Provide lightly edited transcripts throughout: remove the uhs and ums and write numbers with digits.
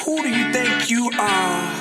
Who do you think you are?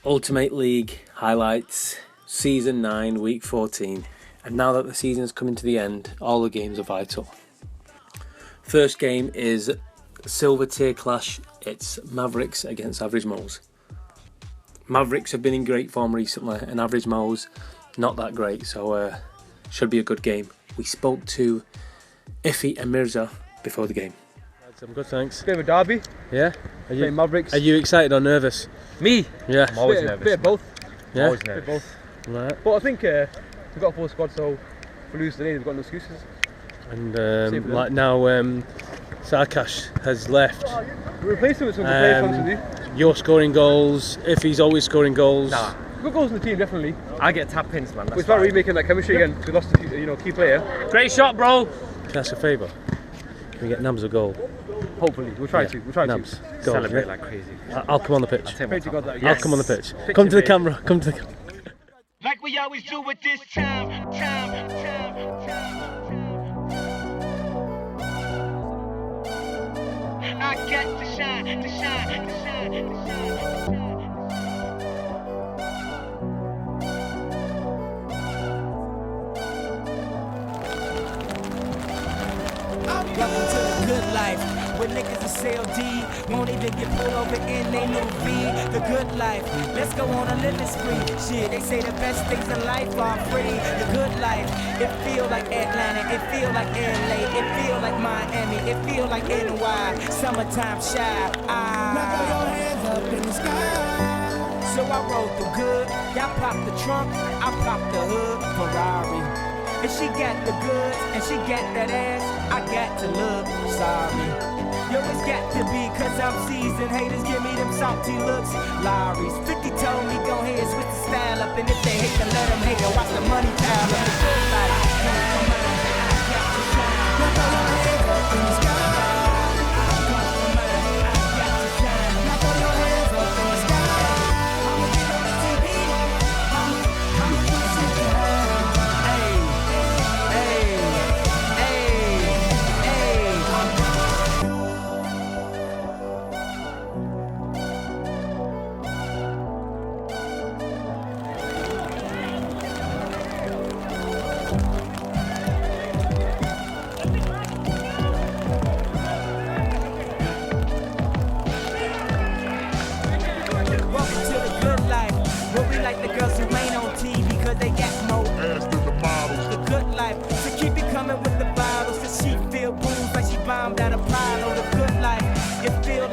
Ultimate League highlights, Season 9, Week 14. And now that the season is coming to the end, all the games are vital. First game is Silver Tier Clash. It's Mavericks against Average Moles. Mavericks have been in great form recently, and Average Moles not that great, so should be a good game. We spoke to Iffy and Mirza before the game. I'm good, thanks. Bit of a derby. Yeah. Mavericks. Are you excited or nervous? Me? Yeah. I'm always nervous. Bit of both. Yeah. Always nervous. Bit of both. Right. But I think we've got a full squad, so if we lose today, we've got no excuses. And like now, Sarkash has left. We replaced him with some good players, honestly. You're scoring goals. If he's always scoring goals. Nah. Good goals in the team, definitely. I get tap ins, man. It's about remaking that chemistry again. We lost a key player. Great shot, bro. Can I ask a favour? Can we get Nams a goal? Hopefully, we'll try to. Nams, Go celebrate like crazy. I'll come on the pitch. Pray to God that I'll come on the pitch. Come to the camera. Come to the. Like we always do with this time. I got to shine. Welcome to the good life, where niggas is CLD, won't even get pulled over in they new V. The good life, let's go on a living spree. Shit, they say the best things in life are free. The good life, it feel like Atlanta, it feel like LA, it feel like Miami, it feel like NY, summertime shy. Now throw your hands up in the sky. So I rode through good, y'all pop the trunk, I pop the hood, Ferrari. And she got the goods, and she got that ass, I got to look sorry. Yo, it's got to be, cause I'm seasoned. Haters give me them salty looks. Lowry's 50 told me, go ahead, switch the style up. And if they hate, then let them hate and watch the money pile up. The good life.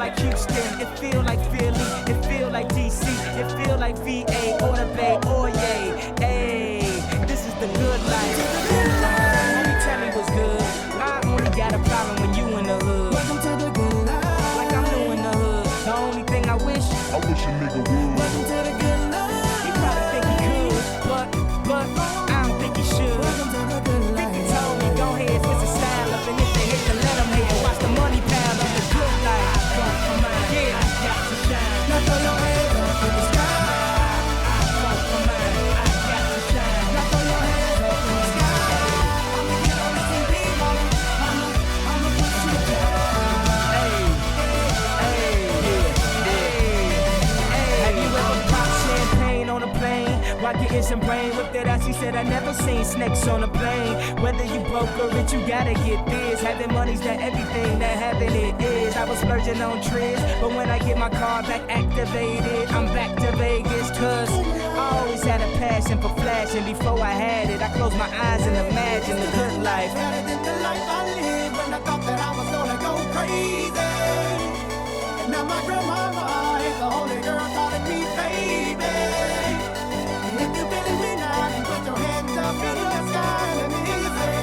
like Houston, it feel like Philly, it feel like DC, it feel like VA or the Bay or yay. Hey, this is the good life. Homie, tell me what's good. I only got a problem when you in the hood. Welcome to the good life. Like I'm new in the hood. The only thing I wish a nigga would. Welcome to the good life. He probably think he could, but I don't think he should. Welcome to the good life. 50 told me go ahead, switch the style up, and if they hate, then let them hate. Watch the money pile up. The good life. Yeah, I got to shine. Now throw your hands up in the sky. While getting some brain whipped it out, she said I never seen snakes on a plane. Whether you broke or rich, you gotta get this. Having money's not everything that having it is. I was splurging on trips, but when I get my car back activated, I'm back to Vegas. Cause I always had a passion for flashing. Before I had it, I closed my eyes and imagined the good life. Better than the life I lived when I thought that I was gonna go crazy. And now my grandmama is the only girl calling me baby. If you feeling me now, then put your hands up in the sky and let me hear you say,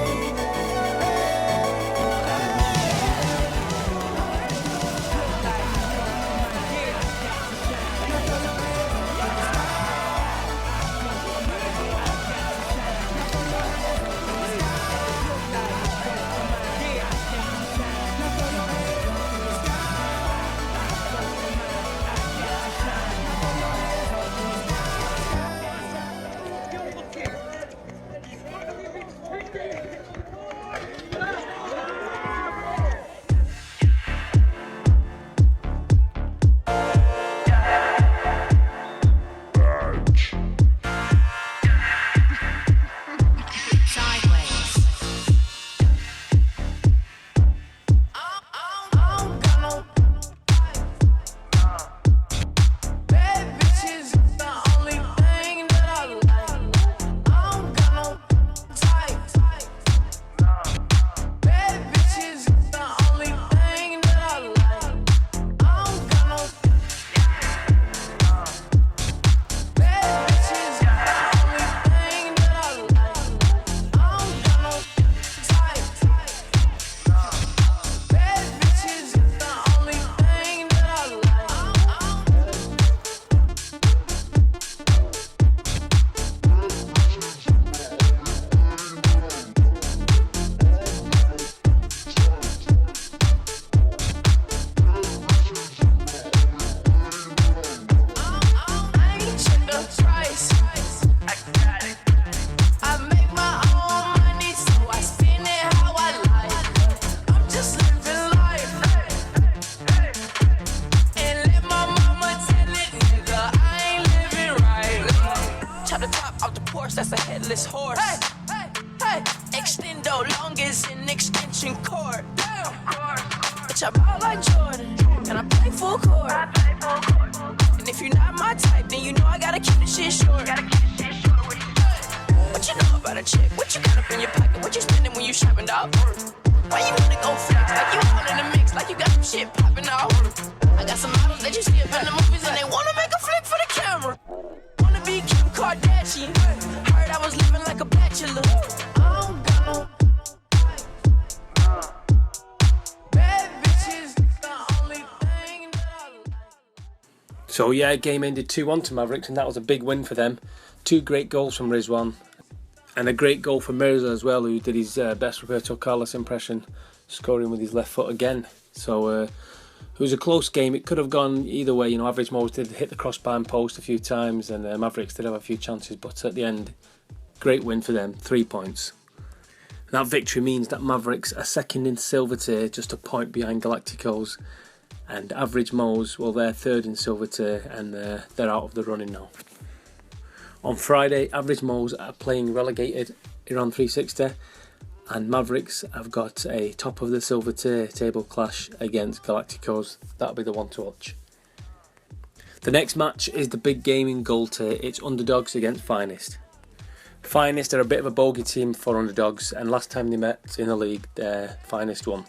That's a headless horse. Hey, hey, hey. Extendo long as an extension cord. Damn. Bitch, I'm out like Jordan, and I play full court. And if you're not my type, then you know I gotta keep the shit short. What you know about a chick? What you got up in your pocket? What you spending when you shopping, dog? Why you wanna go flex? Like you all in the mix, like you got some shit popping off. I got some models that you see up in the movies, and they wanna make a flick for the camera. Wanna be Kim Kardashian. Heard I was living like a bachelor. I don't got no bad bitches, the only thing that I like. So yeah, game ended 2-1 to Mavericks, and that was a big win for them. 2 great goals from Rizwan, and a great goal for Mirza as well, who did his best Roberto Carlos impression, scoring with his left foot again. So it was a close game. It could have gone either way. You know, Average Moles did hit the crossbar and post a few times, and Mavericks did have a few chances, but at the end, great win for them, 3 points. That victory means that Mavericks are second in silver tier, just a point behind Galacticos, and Average Moles, well, they're third in silver tier, and they're out of the running now. On Friday, Average Moles are playing relegated Iran 360, and Mavericks have got a top of the silver tier table clash against Galacticos. That'll be the one to watch. The next match is the big game in gold tier. It's Underdogs against Finest. Finest are a bit of a bogey team for Underdogs, and last time they met in the league, Finest won.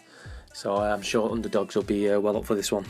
So I'm sure Underdogs will be well up for this one.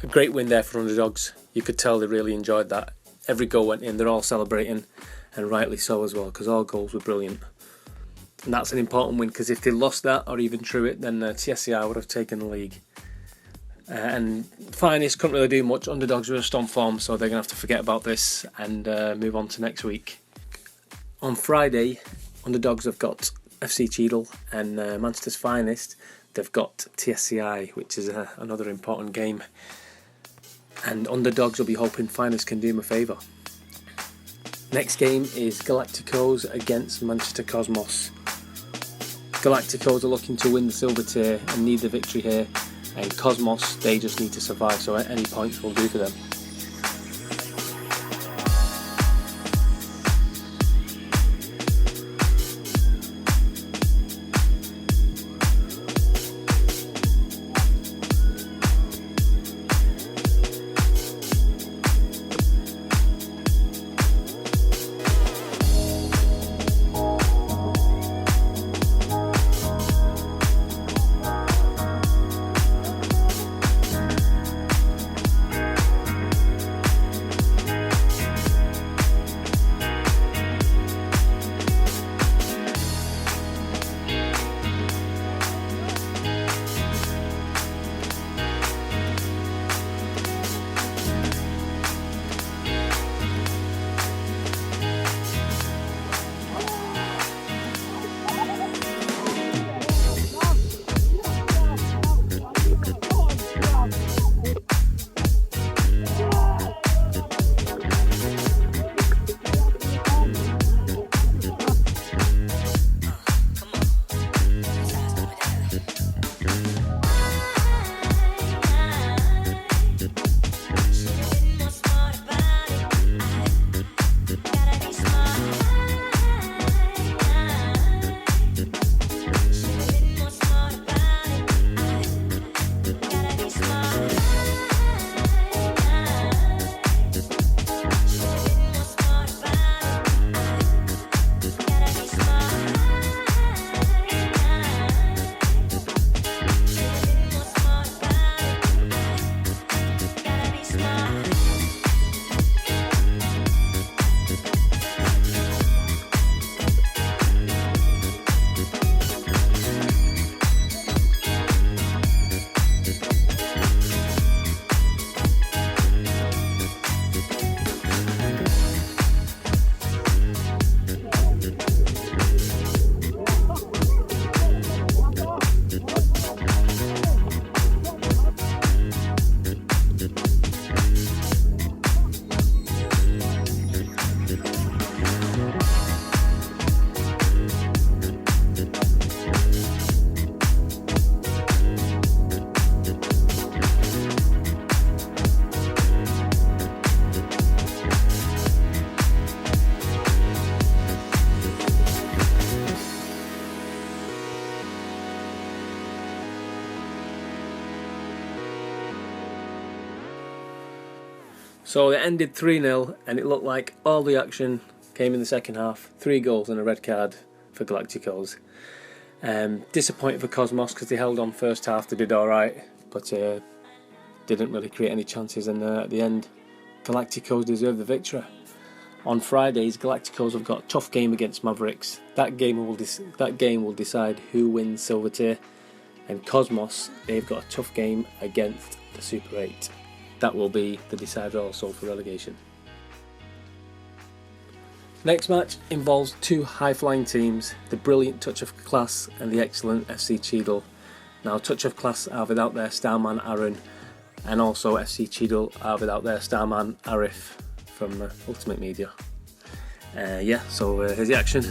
great win there for Underdogs. You could tell they really enjoyed that. Every goal went in, they're all celebrating, and rightly so as well, because all goals were brilliant. And that's an important win, because if they lost that or even drew it, then TSCI would have taken the league. And Finest couldn't really do much. Underdogs were just on form, so they're going to have to forget about this and move on to next week. On Friday, Underdogs have got FC Cheadle, and Manchester's Finest, they've got TSCI, which is another important game. And Underdogs will be hoping Finest can do them a favour. Next game is Galacticos against Manchester Cosmos. Galacticos are looking to win the silver tier and need the victory here, and Cosmos, they just need to survive, so any points will do for them. So it ended 3-0, and it looked like all the action came in the second half. 3 goals and a red card for Galacticos. Disappointed for Cosmos because they held on first half. They did alright, but didn't really create any chances, and at the end Galacticos deserved the victory. On Fridays, Galacticos have got a tough game against Mavericks. That game will decide who wins silver tier, and Cosmos, they've got a tough game against the Super 8. That will be the decider also for relegation. Next match involves 2 high-flying teams, the brilliant Touch of Class and the excellent FC Cheadle. Now, Touch of Class are without their starman Aaron, and also FC Cheadle are without their starman Arif from Ultim8 Media. So here's the action.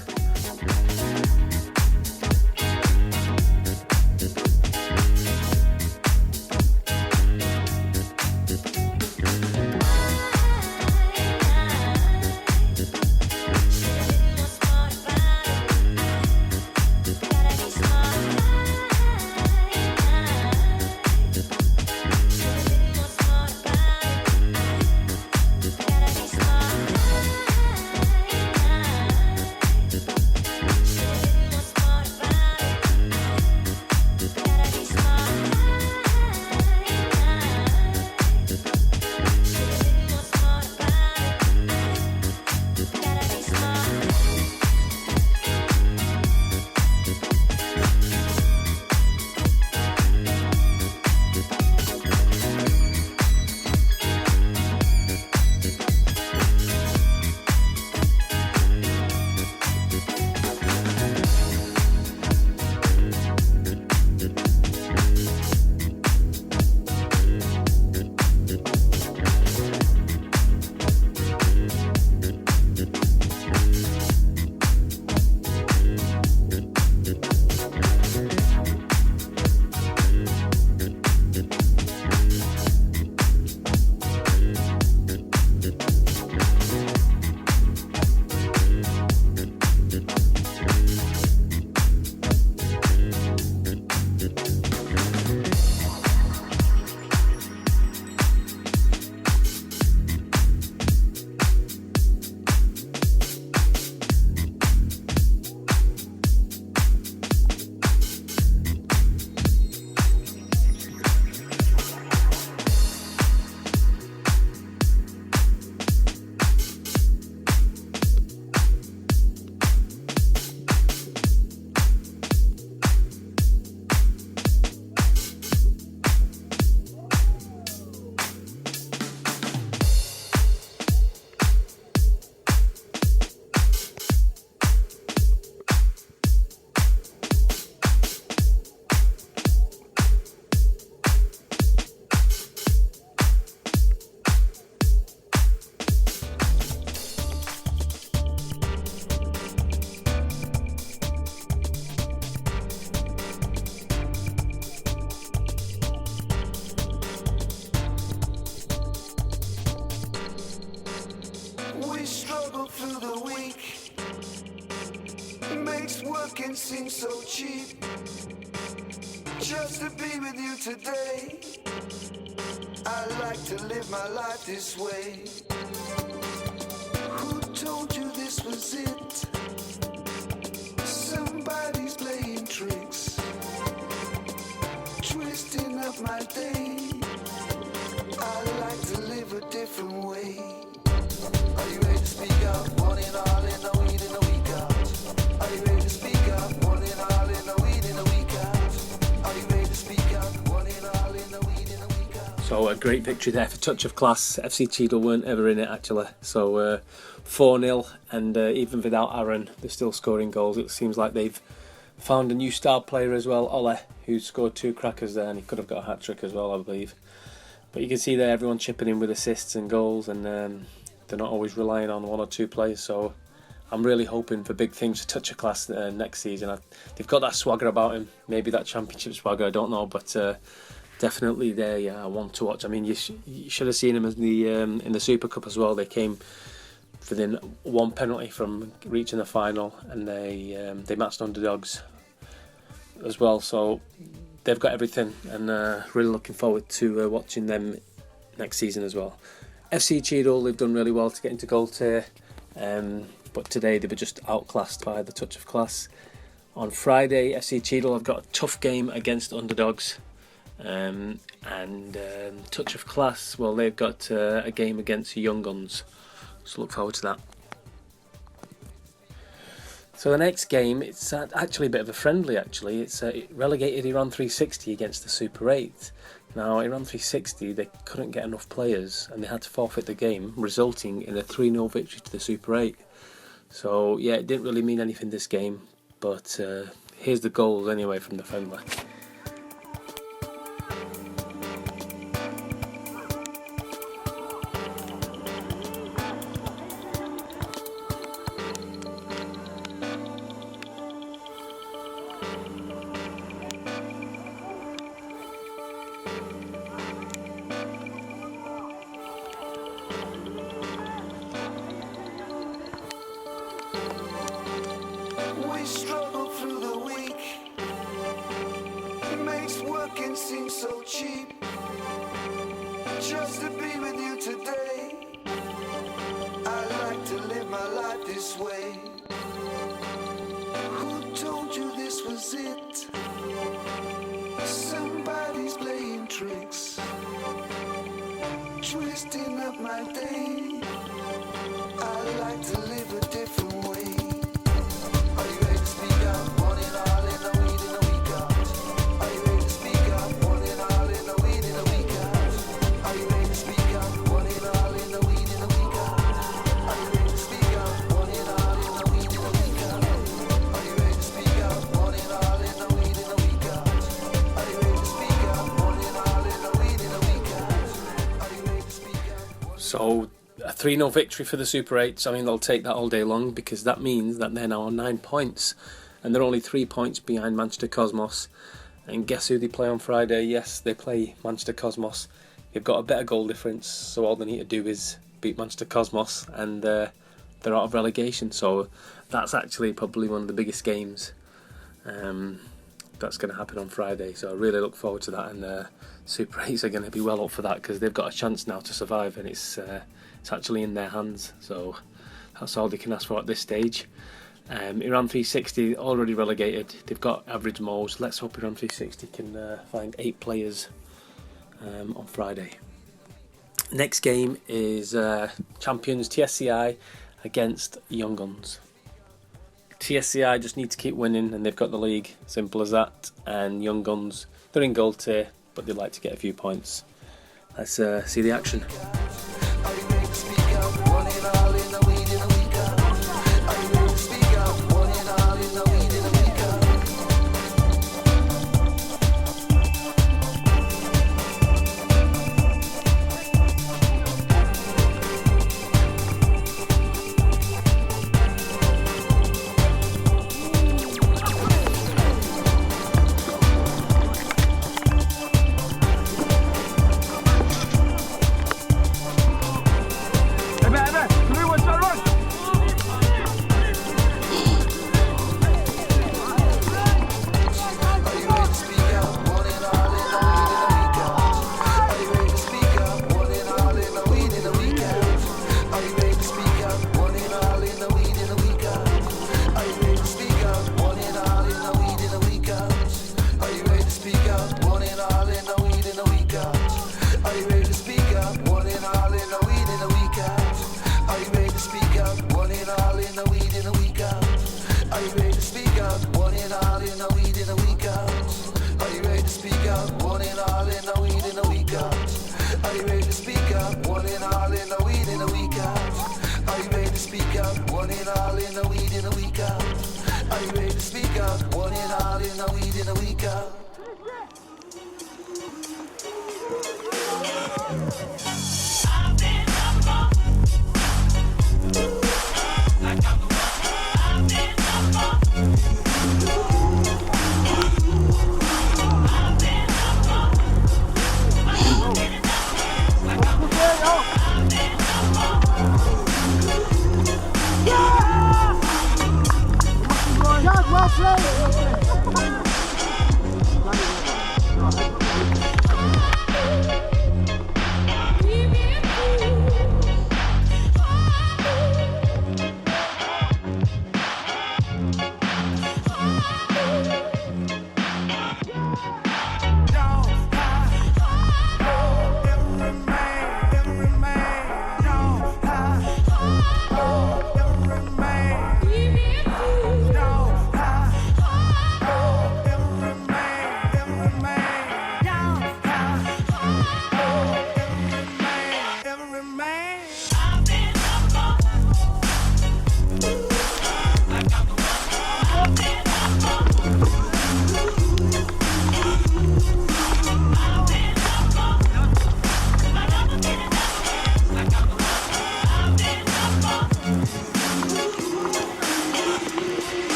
seem so cheap. Just to be with you today. I like to live my life this way. Who told you this was it? Somebody's playing tricks, twisting up my day. I like to live a different way. Are you ready to speak up? One in all in the weed in the week out. Are you ready to speak up? One in all in the weed in the week out. Are you ready to speak up? One in all in the weed in the week out. So a great victory there for Touch of Class. FC Cheadle weren't ever in it actually. So 4-0, and even without Aaron, they're still scoring goals. It seems like they've found a new star player as well, Ole, who scored 2 crackers there, and he could have got a hat-trick as well, I believe. But you can see there everyone chipping in with assists and goals, and they're not always relying on 1 or 2 players. So I'm really hoping for big things for Touch of Class next season. They've got that swagger about him, maybe that championship swagger, I don't know, but definitely they one to watch. I mean, you should have seen him in the Super Cup as well. They came within 1 penalty from reaching the final, and they matched Underdogs as well. So they've got everything, and really looking forward to watching them next season as well. FC Cheadle, they've done really well to get into gold tier, but today they were just outclassed by the Touch of Class. On Friday, FC Cheadle have got a tough game against Underdogs, and Touch of Class, well, they've got a game against Young Guns, so look forward to that. So the next game, it's actually a bit of a friendly actually. It's relegated Iran 360 against the Super 8. Now Iran 360, they couldn't get enough players and they had to forfeit the game, resulting in a 3-0 victory to the Super 8. So yeah, it didn't really mean anything this game, but here's the goals anyway from the friendly. We struggle through the week. It makes working seem so cheap. Just to be with you today. I like to live my life this way. Who told you this was it? Somebody's playing tricks, twisting up my day. I like to live a different way. So a 3-0 victory for the Super 8s. I mean, they'll take that all day long, because that means that they're now on 9 points and they're only 3 points behind Manchester Cosmos. And guess who they play on Friday? Yes, they play Manchester Cosmos. They've got a better goal difference, so all they need to do is beat Manchester Cosmos, and they're out of relegation. So that's actually probably one of the biggest games that's going to happen on Friday. So I really look forward to that, and Super 8s are going to be well up for that, because they've got a chance now to survive, and it's actually in their hands. So that's all they can ask for at this stage. Iran 360 already relegated. They've got average moles. Let's hope Iran 360 can find 8 players on Friday. Next game is champions TSCI against Young Guns. TSCI just need to keep winning and they've got the league, simple as that. And Young Guns, they're in gold tier, but they'd like to get a few points. Let's see the action. speak out? One in all in a weed in a week out. Are you ready to speak out? One in all in a weed in a week out.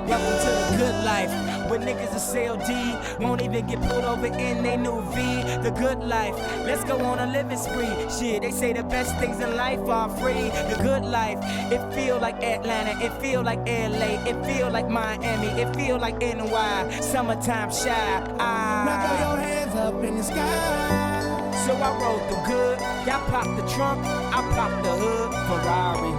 Welcome to the good life, where niggas is CLD, won't even get pulled over in they new V. The good life, let's go on a living spree. Shit, they say the best things in life are free. The good life, it feel like Atlanta, it feel like LA, it feel like Miami, it feel like NY, summertime shy. Now throw your hands up in the sky. So I rode the good, y'all pop the trunk, I pop the hood, Ferrari.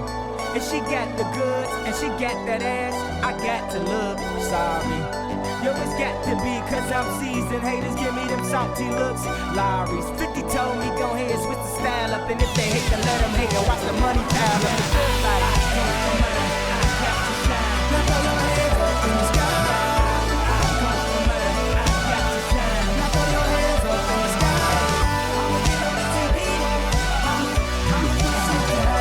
If she got the goods and she got that ass, I got to look sorry. Yo, it's got to be cause I'm seasoned. Haters give me them salty looks. Lowry's 50 told me go ahead, switch the style up. And if they hate, then let them hate and watch the money pile up. The good life, Now throw your hands up in the sky. Now throw your hands up in the sky. I'ma get on the TV. I'ma do something.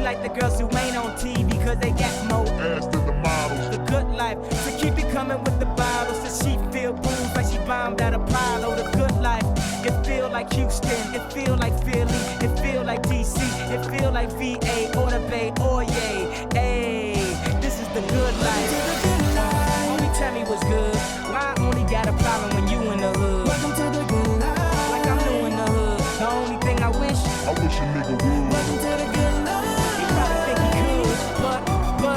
Like the girls who ain't on TV cause they got more ass than the models. The good life, so keep it coming with the bottles. So she feel booze like she bombed at Apollo. The good life, it feel like Houston, it feel like Philly, it feel like DC, it feel like VA or the Bay or yay. Hey, this is the good life. Only tell me what's good. Why I only got a problem when you in the hood? Welcome to the good life. Like I'm new in the hood. The only thing I wish a nigga would. Welcome to the good life. But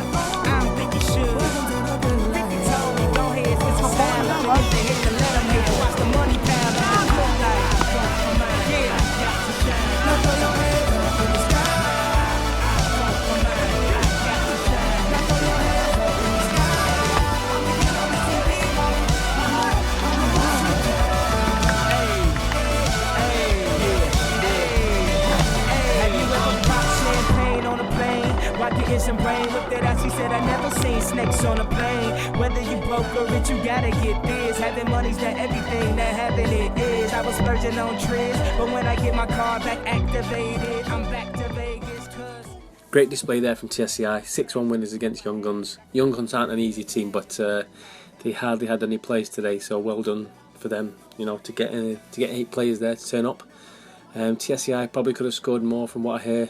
I don't think you should. 50 told me go ahead, switch my style up. And if they hate, then let them hate and watch the money pile up. Good life, yeah. Now throw your hands up in the sky. Now throw your hands up in the sky. get some brain. Looked at us, he said, I never seen snakes on a plane. Whether you broke or rich, you gotta get this. Having money's not everything that having it is. I was splurging on trips, but when I get my car back activated, I'm back to Vegas. Great display there from TSCI. 6-1 winners against Young Guns. Young Guns aren't an easy team, but they hardly had any players today, so well done for them. You know, to get 8 players there to turn up. TSCI probably could have scored more from what I hear,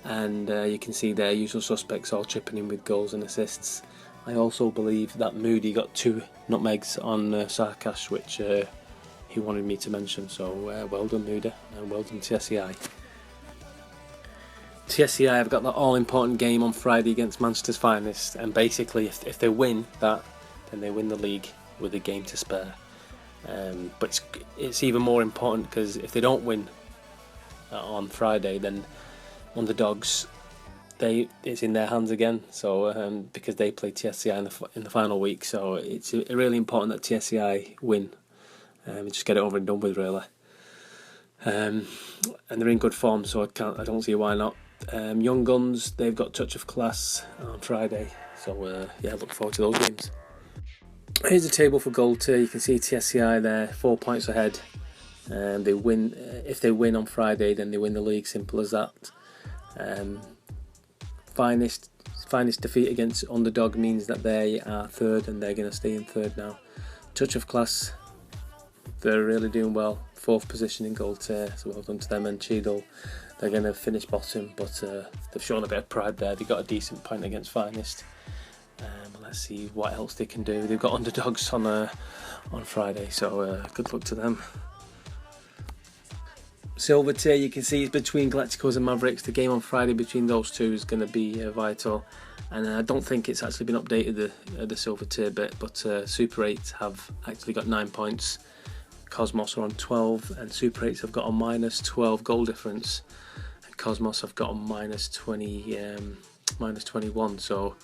and you can see their usual suspects all chipping in with goals and assists. I also believe that Moody got 2 nutmegs on Sarkash, which he wanted me to mention, so well done Moody and well done TSCI. TSCI have got that all-important game on Friday against Manchester's Finest, and basically if they win that, then they win the league with a game to spare. But it's even more important because if they don't win on Friday, then Underdogs, it's in their hands again. So because they play TSCI in the final week, so it's really important that TSCI win and just get it over and done with, really. And they're in good form, so I don't see why not. Young Guns, they've got Touch of Class on Friday, so yeah, look forward to those games. Here's the table for Gold Tier. You can see TSCI there, 4 points ahead. They win. If they win on Friday, then they win the league. Simple as that. Finest defeat against Underdog means that they are 3rd, and they're going to stay in 3rd now. Touch of Class, they're really doing well. 4th position in Gold Tier, so well done to them. And Cheadle, they're going to finish bottom, but they've shown a bit of pride there. They got a decent point against Finest. Let's see what else they can do. They've got Underdogs on Friday, so good luck to them. Silver Tier, you can see it's between Galacticos and Mavericks. The game on Friday between those two is going to be vital, and I don't think it's actually been updated, the Silver Tier bit, but Super 8 have actually got 9 points. Cosmos are on 12, and Super 8s have got a -12 goal difference, and Cosmos have got a -21. So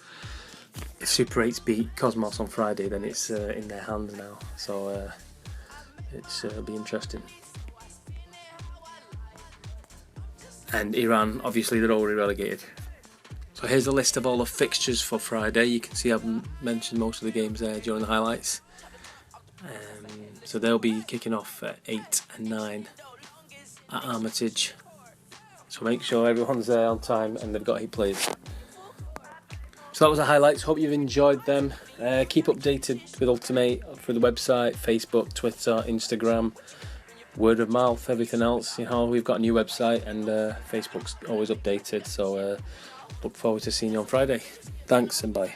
if Super 8s beat Cosmos on Friday, then it's in their hands now. So it'll be interesting. And Iran, obviously, they're already relegated. So here's a list of all the fixtures for Friday. You can see I've mentioned most of the games there during the highlights. So they'll be kicking off at 8 and 9 at Armitage. So make sure everyone's there on time and they've got 8 players. So that was the highlights. Hope you've enjoyed them. Keep updated with Ultim8 through the website, Facebook, Twitter, Instagram, word of mouth, everything else. You know, we've got a new website, and Facebook's always updated. So look forward to seeing you on Friday. Thanks and bye.